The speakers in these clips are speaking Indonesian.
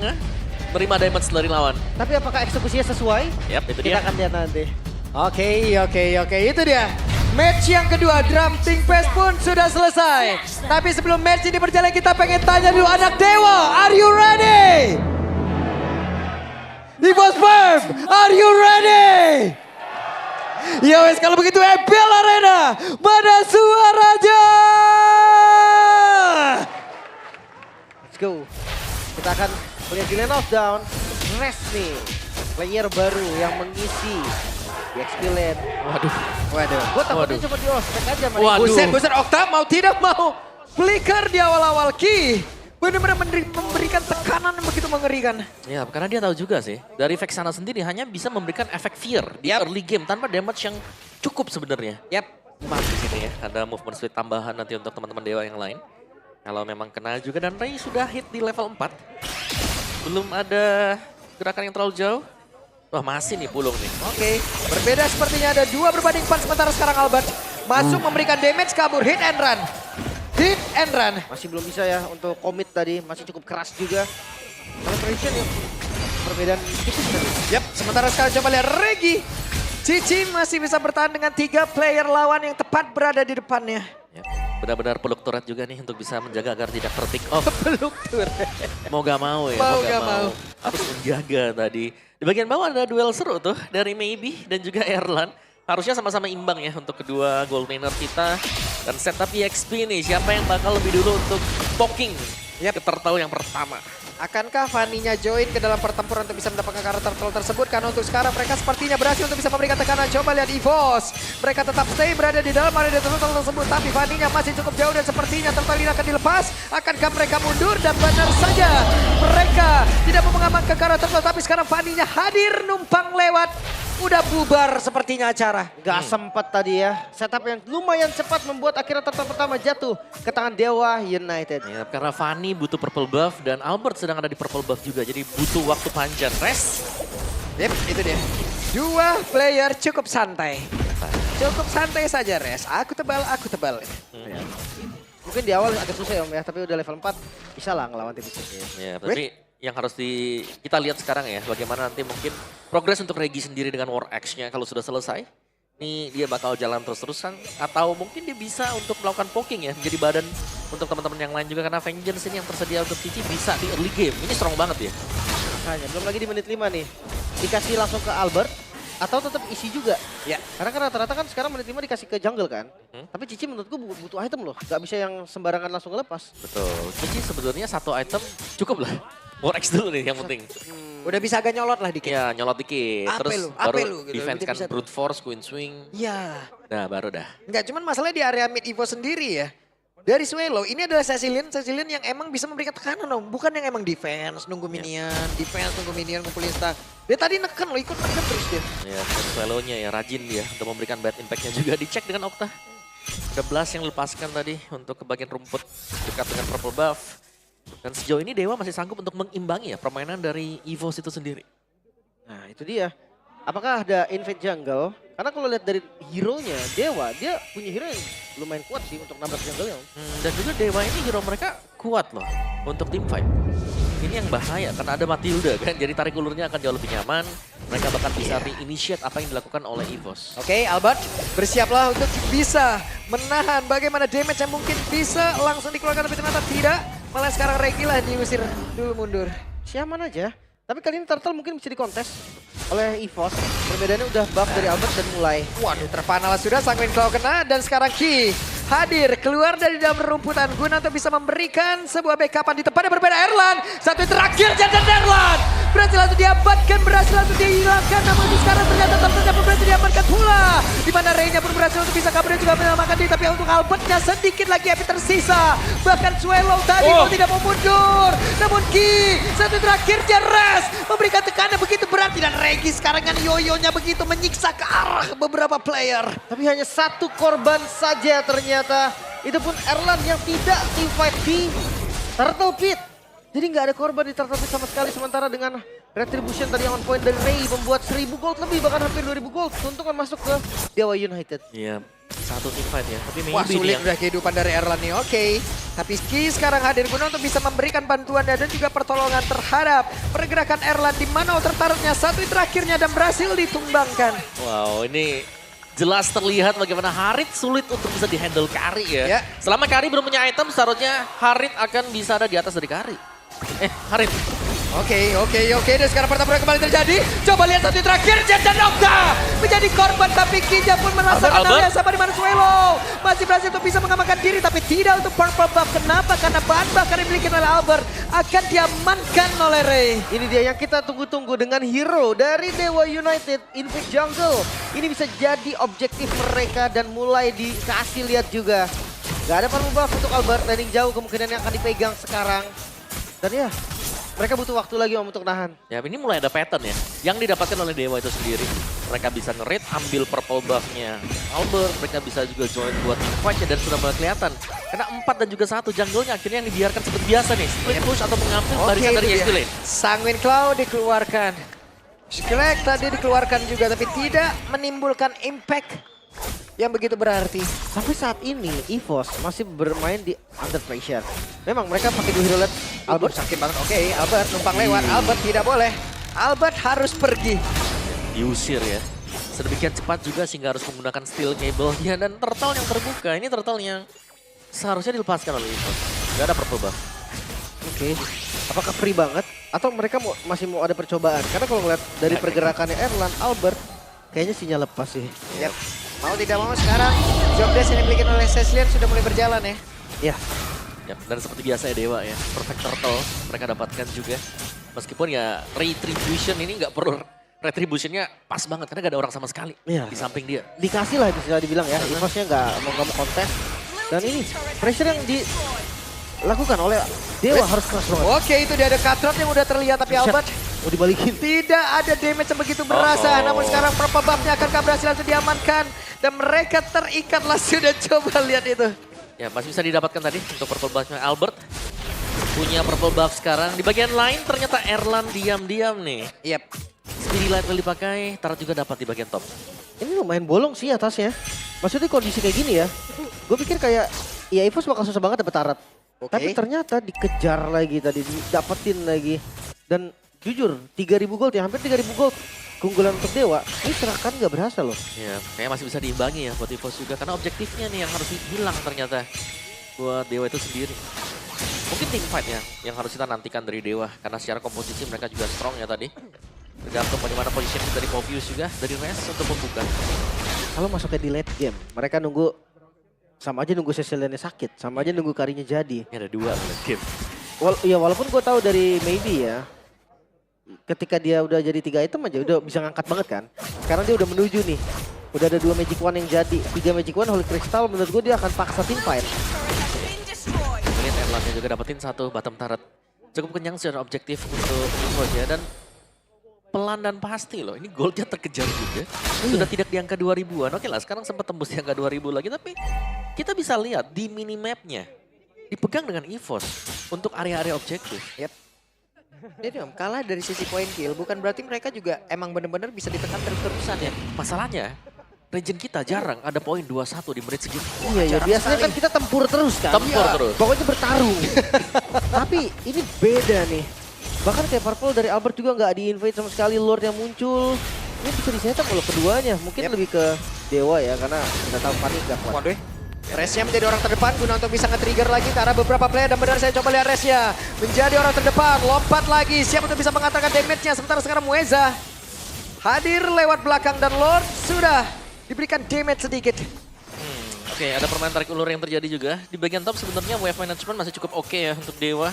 tengah, menerima damage dari lawan. Tapi apakah eksekusinya sesuai? Yap, itu Kita dia. akan lihat nanti. Oke, itu dia. Match yang kedua, Drum Team Fest pun sudah selesai. Tapi sebelum match ini berjalan, kita pengen tanya dulu anak Dewa, are you ready? EVOS Firm, are you ready? Ya wes, kalau begitu EPL Arena, mana suaranya? Let's go. Kita akan melihat di lane of down. Rest nih. Player baru yang mengisi di XP lane. Waduh. Gue takutnya cuma di ospek aja. Man. Waduh. Buset, Okta mau tidak mau. Flicker di awal-awal Ki. Benar-benar memberikan tekanan yang begitu mengerikan. Ya, karena dia tahu juga sih, dari Vexana sendiri hanya bisa memberikan efek fear di early game tanpa damage yang cukup sebenarnya. Yap. Mati gitu ya, ada movement speed tambahan nanti untuk teman-teman Dewa yang lain. Kalau memang kena juga, dan Ray sudah hit di level 4. Belum ada gerakan yang terlalu jauh. Wah, masih nih pulung nih. Oke, berbeda sepertinya ada 2 berbanding 4 sementara sekarang Albert masuk memberikan damage kabur, hit and run. Hit and run. Masih belum bisa ya untuk commit tadi. Masih cukup keras juga. Penetration ya. Perbedaan tipis tadi. Yap, sementara sekarang coba lihat Regi. Cici masih bisa bertahan dengan 3 player lawan yang tepat berada di depannya. Ya, benar-benar peluk turret juga nih untuk bisa menjaga agar tidak ter-pick off. Peluk tur. Mau gak mau ya, Mau gak gak mau. Harus menjaga tadi. Di bagian bawah ada duel seru tuh dari Maybe dan juga Erlan. Harusnya sama-sama imbang ya untuk kedua gold laner kita. Dan setup EXP nih, siapa yang bakal lebih dulu untuk poking ke turtle yang pertama. Akankah Fanny-nya join ke dalam pertempuran untuk bisa mendapatkan karakter turtle tersebut? Karena untuk sekarang mereka sepertinya berhasil untuk bisa memberikan tekanan. Coba lihat EVOS. Mereka tetap stay berada di dalam area turtle tersebut. Tapi Fanny-nya masih cukup jauh dan sepertinya turtle ini akan dilepas. Akankah mereka mundur? Dan benar saja mereka tidak mau mengamankan karakter turtle. Tapi sekarang Fanny-nya hadir numpang lewat. Udah bubar sepertinya acara. Gak sempat tadi ya. Setup yang lumayan cepat membuat akhirnya turtle pertama jatuh ke tangan Dewa United. Ya, karena Fanny butuh purple buff dan Albert sedang ada di purple buff juga. Jadi butuh waktu panjang. Rest. Yep, itu dia. 2 player cukup santai. Cukup santai saja, Res. Aku tebal. Ya. Mungkin di awal agak susah ya Om ya. Tapi udah level 4 bisa lah ngelawan tim ini. Ya, tapi yang harus kita lihat sekarang ya, bagaimana nanti mungkin progres untuk Regi sendiri dengan War Axe-nya kalau sudah selesai. Ini dia bakal jalan terus-terusan atau mungkin dia bisa untuk melakukan poking ya, menjadi badan untuk teman-teman yang lain juga karena Vengeance ini yang tersedia untuk Cici bisa di early game. Ini strong banget ya. Makanya belum lagi di menit 5 nih. Dikasih langsung ke Albert atau tetap isi juga. Ya. Karena kan rata-rata kan sekarang menit 5 dikasih ke jungle kan. Tapi Cici menurutku butuh item loh. Gak bisa yang sembarangan langsung ngelepas. Betul. Cici sebetulnya satu item cukup lah. War Axe dulu nih yang penting. Udah bisa agak nyolot lah dikit. Ya, nyolot dikit. Apa Terus lu? baru Apa lu? Gitu. defense Dia kan bisa tuh. brute force, queen swing. Iya. Nah, baru dah. Enggak, cuman masalahnya di area mid Evo sendiri ya. Dari Swelo, ini adalah Cecilian yang emang bisa memberikan tekanan Om. Bukan yang emang defense, nunggu minion, ngumpulin stack. Dia tadi neken loh, ikut neken terus dia. Ya, Swallow-nya ya rajin dia untuk memberikan bad impact-nya juga. Dicek dengan Okta. Ada blast yang dilepaskan tadi untuk ke bagian rumput dekat dengan purple buff. Dan sejauh ini Dewa masih sanggup untuk mengimbangi ya permainan dari EVOS itu sendiri. Nah itu dia. Apakah ada invade jungle? Karena kalau lihat dari hero-nya Dewa, dia punya hero yang lumayan kuat sih untuk nabrak jungle-nya. Dan juga Dewa ini hero mereka kuat loh untuk team fight. Ini yang bahaya karena ada Matilda kan, jadi tarik ulurnya akan jauh lebih nyaman. Mereka bahkan bisa re-initiate apa yang dilakukan oleh EVOS. Oke, Albert, bersiaplah untuk bisa menahan bagaimana damage yang mungkin bisa langsung dikeluarkan, tapi ternyata tidak. Malah sekarang Regi lah diusir dulu mundur. Siaman aja. Tapi kali ini Turtle mungkin bisa dikontes oleh EVOS. Perbedaannya udah buff dari Albert dan mulai. Waduh, terpanal sudah, Sanguin Claw kena dan sekarang Ki hadir keluar dari dalam rumputan guna untuk bisa memberikan sebuah backupan di tempat yang berbeda. Erlan, satu yang terakhir Jantan Erlan berhasil langsung diamankan, berhasil langsung dihilangkan, namun itu sekarang ternyata Turtle pun berhasil diamankan pula. Di mana Ray-nya pun berhasil untuk bisa kabur dan juga menyelamatkan diri, tapi untuk Albertnya sedikit lagi api tersisa. Bahkan Swallow tadi mau tidak mau mundur, namun Ki satu terakhir Jeres memberikan tekanan begitu berat, dan Regi sekarang kan yoyonya begitu menyiksa ke arah beberapa player. Tapi hanya satu korban saja ternyata. Itu pun Erlan yang tidak team fight di Turtle Pit. Jadi nggak ada korban di Turtle Pit sama sekali. Sementara dengan Retribution tadi yang on point dari Ray membuat 1000 gold lebih, bahkan hampir 2000 gold. Keuntungan masuk ke Dewa United. Iya, Satu team fight ya, tapi Wah, maybe sulit nih yang udah kehidupan dari Erlan nih. Oke. Tapi Ki sekarang hadir guna untuk bisa memberikan bantuan dan juga pertolongan terhadap pergerakan Erlan di mana tertaruhnya satu terakhirnya dan berhasil ditumbangkan. wow, ini jelas terlihat bagaimana Harit sulit untuk bisa dihandle Kari ya. Ya. Selama Kari belum punya item, seharusnya Harit akan bisa ada di atas dari Kari. Harit. Oke. Dan sekarang pertempuran kembali terjadi. Coba lihat satu terakhir. Jet dan Okta menjadi korban. Tapi Kija pun merasakan hal yang sama di mana Suelo masih berhasil untuk bisa mengamankan diri. Tapi tidak untuk purple buff. Kenapa? Karena bahan bakar yang dimiliki oleh Albert akan diamankan oleh Ray. Ini dia yang kita tunggu-tunggu dengan hero dari Dewa United, Invade Jungle. Ini bisa jadi objektif mereka dan mulai dikasih lihat juga. Gak ada purple buff untuk Albert, landing jauh kemungkinan yang akan dipegang sekarang. Dan ya, mereka butuh waktu lagi Om untuk nahan. Ya ini mulai ada pattern ya, yang didapatkan oleh Dewa itu sendiri. Mereka bisa nge-raid, ambil purple buff-nya Albert, mereka bisa juga join buat fight-nya dan sudah mulai kelihatan. Karena 4 dan juga 1 jungle-nya akhirnya yang dibiarkan seperti biasa nih. Split push atau mengambil barisan dari itu Yesti dia. Lane. Sanguine Cloud dikeluarkan. Skrek tadi dikeluarkan juga tapi tidak menimbulkan impact yang begitu berarti. Sampai saat ini EVOS masih bermain di under pressure. Memang mereka pakai 2 hero lane. Albert sakit banget. Oke, Albert numpang lewat. Albert tidak boleh. Albert harus pergi. Diusir ya. Sedemikian cepat juga sehingga harus menggunakan steel cable-nya dan turtle yang terbuka. Ini turtle yang seharusnya dilepaskan oleh EVOS. Gak ada purple buff. Oke. Apakah free banget? Atau mereka masih mau ada percobaan? Karena kalau ngeliat dari pergerakannya Erlan, Albert kayaknya sinyal lepas sih. Yap. Mau tidak mau sekarang job desk yang dimiliki oleh Cecilian sudah mulai berjalan ya. Ya. Ya, dan seperti biasa ya Dewa ya, perfect turtle mereka dapatkan juga. Meskipun ya retribution ini nggak perlu, retributionnya pas banget karena gak ada orang sama sekali Iya. di samping dia. Dikasih lah bisa dibilang ya. EVOS-nya nggak mau kontes. Dan ini pressure yang dilakukan oleh Dewa harus keras banget. Oke, itu dia ada cutthroat yang udah terlihat tapi Albert Mau dibalikin. tidak ada damage yang begitu berasa. Namun sekarang purple buff-nya akan berhasil langsung diamankan. Dan mereka terikatlah sudah coba lihat itu. Ya masih bisa didapatkan tadi untuk purple buff-nya Albert. Punya purple buff sekarang. Di bagian lain ternyata Erlan diam-diam nih. Yap. Speedy Light will dipakai, Tarat juga dapat di bagian top. Ini lumayan bolong sih atasnya. Maksudnya kondisi kayak gini ya. Gue pikir kayak ya EVOS bakal susah banget dapet Tarat. Oke. Tapi ternyata dikejar lagi tadi, didapetin lagi. Dan jujur 3000 gold ya, hampir 3000 gold. Keunggulan untuk Dewa, ini serangan gak berhasil loh. Ya kayaknya masih bisa diimbangi ya buat EVOS juga. Karena objektifnya nih yang harus hilang ternyata buat Dewa itu sendiri. Mungkin team fight ya yang harus kita nantikan dari Dewa. Karena secara komposisi mereka juga strong ya tadi. Tergantung bagaimana positioning dari Mobius juga, dari Rest untuk membuka. Kalau masuknya di late game, mereka nunggu, sama aja nunggu Ceciliannya sakit, sama aja nunggu Karinya jadi. Ini ada 2 game. Ya walaupun gue tahu dari Maybe ya, ketika dia udah jadi 3 item aja udah bisa ngangkat banget kan. Sekarang dia udah menuju nih, udah ada 2 Magic Wand yang jadi, 3 Magic Wand Holy Crystal, menurut gue dia akan paksa team fight. Lihat Erlannya juga dapetin 1 bottom turret. Cukup kenyang secara objektif untuk EVOS ya. Dan pelan dan pasti loh, ini goldnya terkejar juga. Sudah tidak di angka 2000-an. Oke lah sekarang sempat tembus di angka 2000 lagi. Tapi kita bisa lihat di minimapnya dipegang dengan EVOS untuk area-area objektif. Yap. Jadi Om, kalah dari sisi point kill bukan berarti mereka juga emang benar-benar bisa ditekan terus-terusan ya. Masalahnya, region kita jarang ada poin 21 di menit segitu. Iya, biasanya kan kita tempur terus kan. Tempur terus. Pokoknya bertarung. Tapi ini beda nih. Bahkan kayak Purple dari Albert juga nggak di-invade sama sekali, Lord yang muncul. Ini bisa disetup kalau keduanya. Mungkin lebih ke Dewa ya, karena udah tahu panik gak kuat. Waduh. Resnya menjadi orang terdepan guna untuk bisa nge-trigger lagi ke arah beberapa player. Dan benar saya coba lihat Resnya menjadi orang terdepan. Lompat lagi, siap untuk bisa mengatakan damage-nya. Sementara sekarang Mueza hadir lewat belakang dan Lord sudah diberikan damage sedikit. Oke, ada permainan tarik ulur yang terjadi juga. Di bagian top sebenarnya wave management masih cukup oke ya untuk Dewa.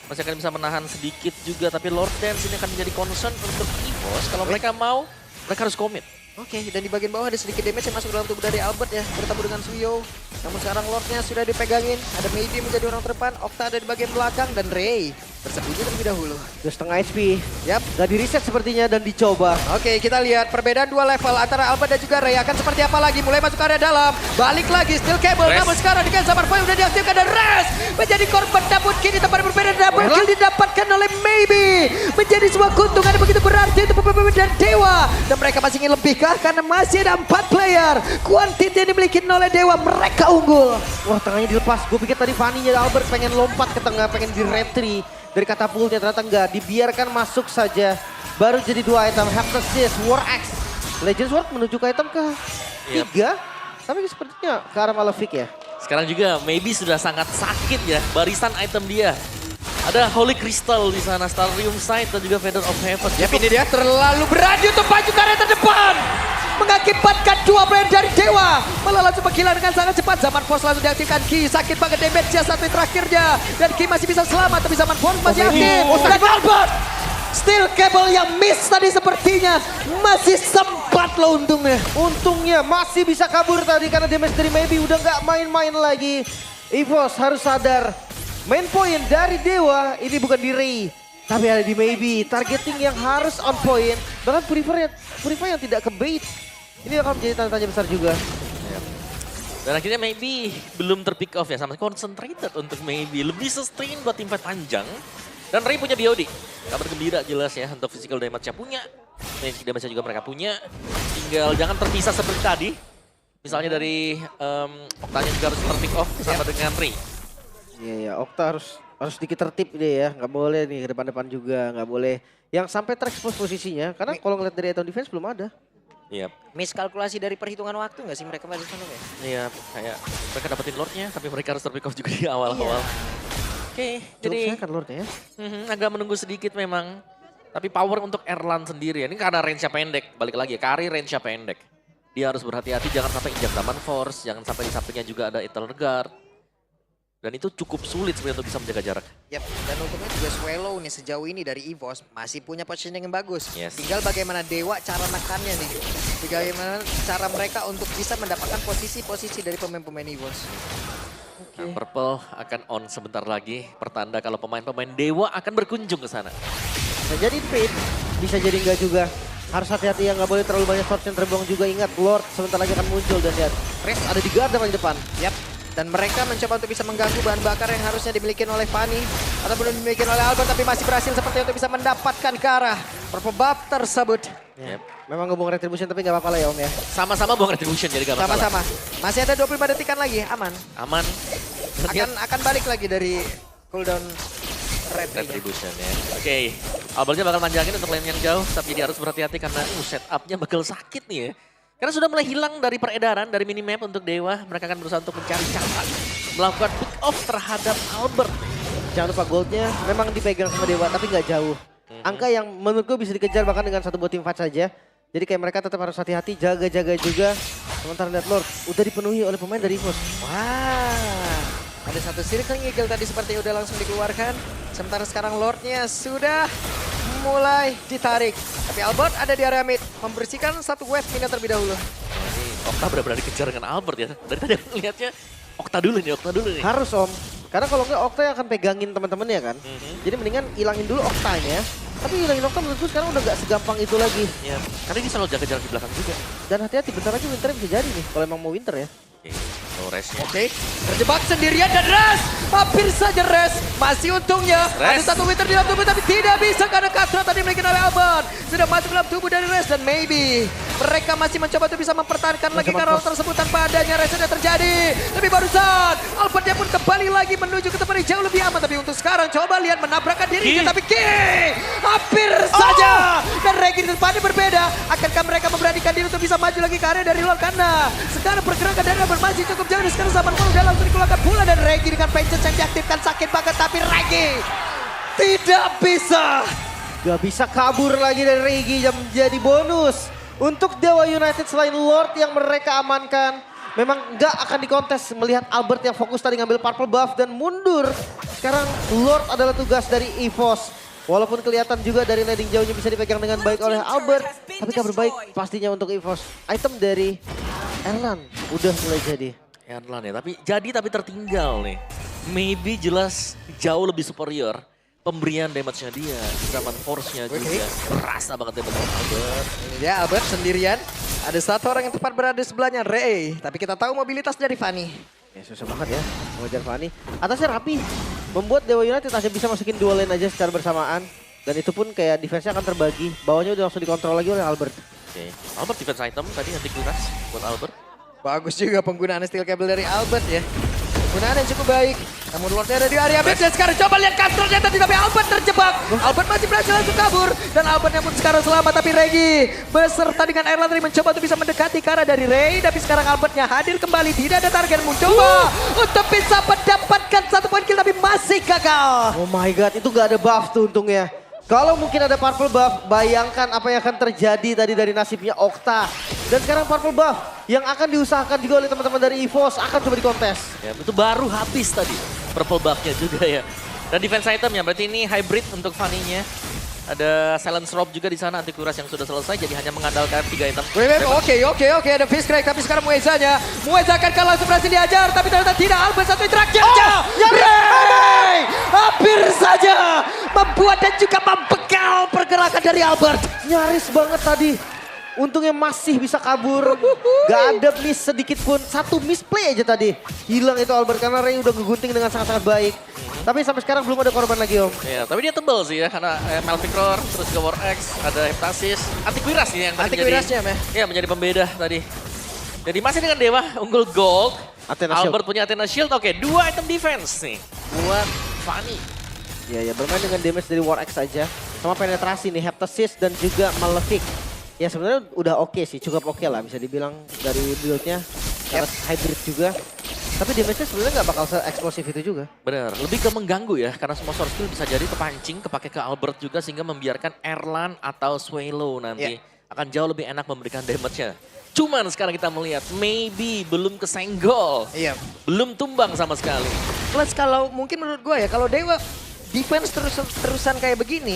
Masih akan bisa menahan sedikit juga, tapi Lord Dance ini akan menjadi concern untuk EVOS. Kalau mereka mau, mereka harus komit. Oke, dan di bagian bawah ada sedikit damage yang masuk dalam tubuh dari Albert ya. Bertemu dengan Suyo. Namun sekarang Lordnya sudah dipegangin. Ada Maybe menjadi orang terdepan. Okta ada di bagian belakang. Dan Ray bersembunyi terlebih dahulu. 2,5 HP. Yap. Gak di-reset sepertinya dan dicoba. Oke, kita lihat perbedaan 2 level antara Albert dan juga Ray. Akan seperti apa lagi? Mulai masuk ke area dalam. Balik lagi, steel cable. Rest. Namun sekarang di Summer Boy udah diaktifkan. Dan Rest menjadi korban. Namun kini tempat berbeda. Double kill didapatkan oleh Maybe. Menjadi sebuah keuntungan yang begitu berarti pasti untuk pemain dan Dewa. Dan mereka masih ingin lebihkah karena masih ada 4 player. Quantity yang dimiliki oleh Dewa, mereka unggul. Wah, tengahnya dilepas. Gue pikir tadi Fanny dan Albert pengen lompat ke tengah, pengen di retri dari katapultnya, ternyata enggak. Dibiarkan masuk saja. Baru jadi 2 item, Heptasis, War Axe. Legend Sword menuju ke item ke 3. Tapi sepertinya ke arah Malefic ya. Sekarang juga maybe sudah sangat sakit ya barisan item dia. Ada Holy Crystal di sana, Starium Sight dan juga Feather of Heaven. Yap, ini dia terlalu berani untuk maju ke area terdepan. Mengakibatkan 2 player dari Dewa malah langsung menghilang dengan sangat cepat. Zaman Force langsung diaktifkan. Ki sakit banget damage-nya satu terakhirnya. Dan Ki masih bisa selamat tapi Zaman Force masih aktif. Dan Albert Steel Cable yang miss tadi sepertinya masih sempat loh untungnya. Untungnya masih bisa kabur tadi karena damage dari Maybe udah nggak main-main lagi. EVOS harus sadar. Main point dari Dewa ini bukan di Ray. Tapi ada di Maybe. Targeting yang harus on point. Bahkan Purify yang tidak ke bait. Ini akan menjadi tanda tanya besar juga. Dan akhirnya maybe belum terpick off ya, sama concentrated untuk maybe. Lebih sustain buat teamfight panjang. Dan Ray punya BOD. Kabar gembira jelas ya untuk physical damage-nya punya. Magic damage-nya juga mereka punya. Tinggal jangan terpisah seperti tadi. Misalnya dari Oktanya juga harus terpick off bersama dengan Ray. Iya ya, Okta harus sedikit tertib deh ya. Nggak boleh nih ke depan-depan juga. Nggak boleh yang sampai terekspos posisinya. Karena kalau ngeliat dari item defense belum ada. Iya. Miskalkulasi dari perhitungan waktu nggak sih mereka pada sana ya? Iya, kayak mereka dapetin Lordnya tapi mereka harus terpick off juga di awal-awal. Oke, jadi Cukup kan Lordnya ya. agak menunggu sedikit memang. Tapi power untuk Erlan sendiri ya. Ini karena range-nya pendek. Balik lagi ya, Kari range-nya pendek. Dia harus berhati-hati jangan sampai injak Zaman Force. Jangan sampai di sampingnya juga ada Eternal Guard. Dan itu cukup sulit sebenarnya untuk bisa menjaga jarak. Yap, dan untungnya juga Swallow nih sejauh ini dari EVOS masih punya positioning yang bagus. Yes. Tinggal bagaimana Dewa cara nekannya nih. Bagaimana cara mereka untuk bisa mendapatkan posisi-posisi dari pemain-pemain EVOS. Nah, Purple akan on sebentar lagi. Pertanda kalau pemain-pemain Dewa akan berkunjung ke sana. Bisa jadi fade, bisa jadi enggak juga. Harus hati-hati ya, nggak boleh terlalu banyak shot yang terbuang juga. Ingat, Lord sebentar lagi akan muncul dan lihat. Rest ada di Garda paling depan. Yap. Dan mereka mencoba untuk bisa mengganggu bahan bakar yang harusnya dimiliki oleh Fanny. Ataupun dimiliki oleh Albert, tapi masih berhasil seperti untuk bisa mendapatkan ke arah purple buff tersebut. Ya. Memang ngebung retribution tapi nggak apa-apa lah ya Om ya. Sama-sama buang retribution jadi gak masalah. Sama-sama. Masih ada 25 detikan lagi, aman. Aman. Akan balik lagi dari cooldown Retribution ya. Oke, Albertnya bakal manjangin untuk lane yang jauh, tapi dia harus berhati-hati karena setupnya bakal sakit nih ya. Karena sudah mulai hilang dari peredaran, dari minimap untuk Dewa. Mereka akan berusaha untuk mencari cara melakukan pick off terhadap Albert. Jangan lupa goldnya memang dipegang sama Dewa tapi nggak jauh. Angka yang menurutku bisa dikejar bahkan dengan satu buat team fight saja. Jadi kayak mereka tetap harus hati-hati, jaga-jaga juga. Sementara lihat Lord udah dipenuhi oleh pemain dari EVOS. Wah, ada satu circle eagle tadi seperti udah langsung dikeluarkan. Sementara sekarang Lordnya sudah mulai ditarik. Tapi Albert ada di area mid, membersihkan satu wave mina terlebih dahulu. Ini Okta benar-benar dikejar dengan Albert ya. Dari tadi aku lihatnya Okta dulu nih. Harus Om, karena kalau nggak Okta yang akan pegangin teman-temannya kan. Jadi mendingan hilangin dulu Oktanya. Tapi hilangin Okta menurutku sekarang udah nggak segampang itu lagi. Ya, karena dia selalu jaga jarak di belakang juga. Dan hati-hati bentar lagi Winter bisa jadi nih kalau emang mau Winter ya. Oke, no rest-nya. Oke, terjebak sendirian dan Res. Hampir saja Res. Masih untungnya Res. ada satu Winter di dalam tubuh tapi tidak bisa karena Katra tadi dimiliki oleh Albert. Sudah masuk dalam tubuh dari Res dan maybe mereka masih mencoba untuk bisa mempertahankan lagi karena hal tersebut tanpa adanya Res sudah terjadi. Tapi barusan Albertnya pun kembali lagi menuju ke tempat yang jauh lebih aman. Tapi untuk sekarang coba lihat menabrakkan dirinya. Tapi hampir saja. Dan Regi di depannya berbeda. Akankah mereka memberanikan diri untuk bisa maju lagi ke area dari luar karena sekarang pergerakan dari Albert masih cukup jauh. Dan sekarang Zaman Force udah langsung dikeluarkan pula dan Regi dengan Vengeance yang diaktifkan sakit banget. Tapi Regi tidak bisa. Gak bisa kabur lagi dari Regi yang menjadi bonus. Untuk Dewa United selain Lord yang mereka amankan. Memang gak akan dikontes melihat Albert yang fokus tadi ngambil purple buff dan mundur. Sekarang Lord adalah tugas dari EVOS. Walaupun kelihatan juga dari landing jauhnya bisa dipegang dengan baik oleh Albert. Tapi kabar baik pastinya untuk EVOS. Item dari Erlan udah mulai jadi. Erlan ya, tapi tertinggal nih. Maybe jelas jauh lebih superior. Pemberian damage-nya dia, Zaman Force-nya juga. Berasa banget damage Albert. Ini dia Albert sendirian. Ada satu orang yang tepat berada di sebelahnya, Ray. Tapi kita tahu mobilitas dari Fanny. Ya susah banget ya mengejar Fanny. Atasnya rapi. Membuat Dewa United masih bisa masukin dua lane aja secara bersamaan. Dan itu pun kayak defense-nya akan terbagi. Bawahnya udah langsung dikontrol lagi oleh Albert. Oke, Albert defense item tadi anti-kuras buat Albert. Bagus juga penggunaan steel cable dari Albert ya. Penggunaan yang cukup baik. Namun Lordnya ada di area mid dan sekarang coba lihat Castrolnya tadi tapi Albert terjebak. Albert masih berhasil langsung kabur. Dan Albertnya pun sekarang selamat tapi Regi beserta dengan Erlan tadi mencoba untuk bisa mendekati ke arah dari Ray. Tapi sekarang Albertnya hadir kembali. Tidak ada target mencoba untuk bisa mendapatkan 1 poin kill tapi masih gagal. Oh my god, itu gak ada buff tuh untungnya. Kalau mungkin ada purple buff, bayangkan apa yang akan terjadi tadi dari nasibnya Okta. Dan sekarang purple buff yang akan diusahakan juga oleh teman-teman dari EVOS akan coba dikontes. Ya, itu baru habis tadi. Purple buff-nya juga ya. Dan defense item ya, berarti ini hybrid untuk Fanny-nya. Ada silence rob juga di sana, anti-kuras yang sudah selesai, jadi hanya mengandalkan 3 item. Oke, ada fish crack tapi sekarang Muezanya. Mueza akan langsung berhasil diajar tapi ternyata tidak. Albert satu terakhir. Ray hampir saja membuat dan juga membegal pergerakan dari Albert. Nyaris banget tadi. Untungnya masih bisa kabur. Gak ada miss sedikit pun. Satu misplay aja tadi. Hilang itu Albert karena Ray udah ngegunting dengan sangat-sangat baik. Tapi sampai sekarang belum ada korban lagi Om. Ya, tapi dia tebel sih ya, karena Malvictor, terus juga War X, ada Heptasis, anti-kuras sih yang tadi Anti-kurasnya, Meh. ya, menjadi pembeda tadi. Jadi masih dengan Dewa, unggul gold. Athena Shield. Albert punya Athena Shield, oke 2 item defense nih buat Fanny. Ya bermain dengan damage dari War X saja. Sama penetrasi nih, Heptasis dan juga Malefic. Ya sebenarnya udah oke sih, cukup oke lah bisa dibilang dari build-nya. Karena hybrid juga. Tapi damage-nya sebenarnya nggak bakal se-eksplosif itu juga. Bener, lebih ke mengganggu ya, karena semua source skill bisa jadi kepancing, kepake ke Albert juga sehingga membiarkan Erlan atau Swallow nanti akan jauh lebih enak memberikan damage-nya. Cuman sekarang kita melihat, maybe belum kesenggol, belum tumbang sama sekali. Plus kalau mungkin menurut gue ya, kalau Dewa defense terusan kayak begini,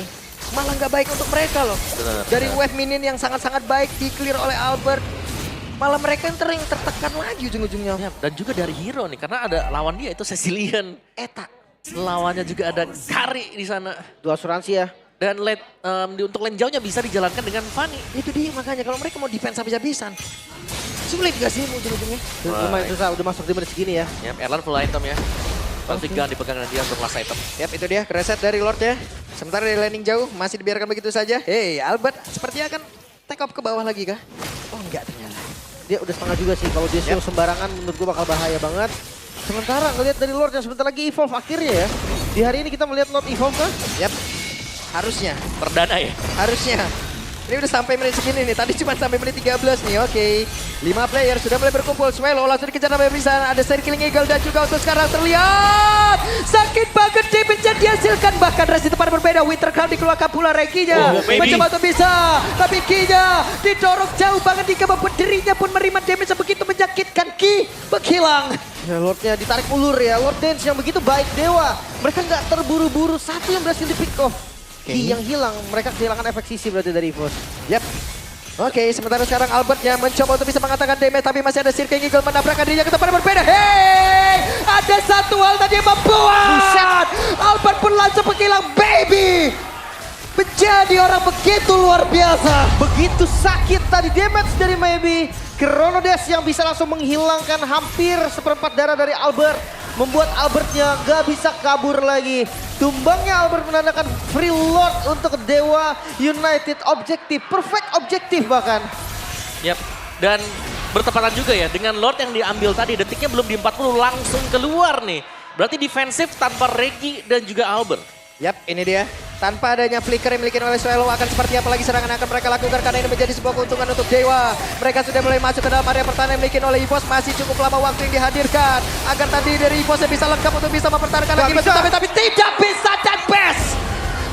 malah nggak baik untuk mereka loh. Benar, Dari benar. wave minion yang sangat-sangat baik di-clear oleh Albert, malah mereka yang tertekan lagi ujung-ujungnya. Ya, dan juga dari hero nih, karena ada lawan dia itu Cecilian. Eta, lawannya juga ada Kari di sana. Dua asuransi ya. Dan untuk lane jauhnya bisa dijalankan dengan Fanny. Itu dia makanya kalau mereka mau defense habis-habisan, sulit gak sih ujung-ujungnya? Lumayan susah, udah masuk di menit segini ya. Ya, Erlan full item ya. Baltic Gun dipegang dia untuk last item. Yap, itu dia reset dari Lordnya. Sementara dari landing jauh masih dibiarkan begitu saja. Hey, Albert sepertinya akan take off ke bawah lagi kah? Oh enggak ternyata. Dia udah setengah juga sih, kalau dia show sembarangan menurut gua bakal bahaya banget. Sementara ngelihat dari Lord yang sebentar lagi evolve akhirnya ya. Di hari ini kita melihat Lord evolve kan? Yap, harusnya. Perdana ya. Harusnya. Ini udah sampai menit segini nih. Tadi cuma sampai menit 13 nih. Oke. 5 player sudah mulai berkumpul. Swallow langsung dikejar sampai bisa. Ada seri killing eagle dan juga untuk sekarang terlihat sakit banget damage yang dihasilkan. Bahkan Resi tempat berbeda. Winter Crown dikeluarkan pula Reginya. Mencoba untuk bisa. Tapi Ki-nya didorong jauh banget hingga membuat dirinya pun menerima damage yang begitu menyakitkan. Ki menghilang. Ya, Lordnya ditarik ulur ya. Lord Dance yang begitu baik Dewa. Mereka nggak terburu-buru. Satu yang berhasil di pick off. Ki yang hilang. Mereka kehilangan efek sisi berarti dari EVOS. Yap. Oke, sementara sekarang Albertnya mencoba untuk bisa mengatakan damage, tapi masih ada Sirking Eagle menabrakkan dirinya ke tempat yang berbeda. Hey! Ada satu hal tadi yang membuat Albert pun langsung menghilang, baby! Menjadi orang begitu luar biasa. Begitu sakit tadi damage dari Maybe. Chronodes yang bisa langsung menghilangkan hampir seperempat darah dari Albert. Membuat Albertnya gak bisa kabur lagi. Tumbangnya Albert menandakan free Lord untuk Dewa United. Objektif, perfect objektif bahkan. Yap, dan bertepatan juga ya dengan Lord yang diambil tadi, detiknya belum di 40 langsung keluar nih. Berarti defensif tanpa Regi dan juga Albert. Yap, ini dia. Tanpa adanya flicker yang dimiliki oleh Swallow akan seperti apa lagi serangan yang akan mereka lakukan karena ini menjadi sebuah keuntungan untuk Dewa. Mereka sudah mulai masuk ke dalam area pertahanan yang dimiliki oleh EVOS. Masih cukup lama waktu yang dihadirkan agar tadi dari EVOS yang bisa lengkap untuk bisa mempertahankan lagi. Tapi tidak bisa dan best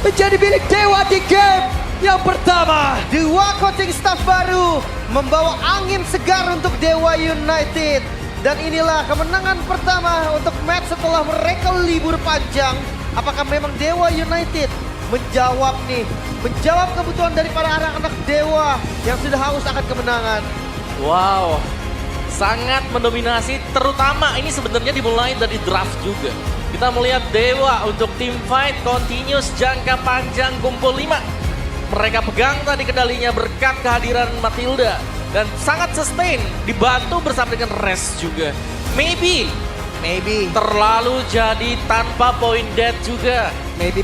menjadi milik Dewa di game yang pertama. Dua coaching staff baru membawa angin segar untuk Dewa United. Dan inilah kemenangan pertama untuk match setelah mereka libur panjang. Apakah memang Dewa United menjawab nih, menjawab kebutuhan dari para anak-anak Dewa yang sudah haus akan kemenangan. Wow, sangat mendominasi, terutama ini sebenarnya dimulai dari draft juga. Kita melihat Dewa untuk team fight continuous jangka panjang kumpul 5. Mereka pegang tadi kendalinya berkat kehadiran Matilda. Dan sangat sustain, dibantu bersama dengan Res juga. Maybe Maybe terlalu jadi tanpa point dead juga. Maybe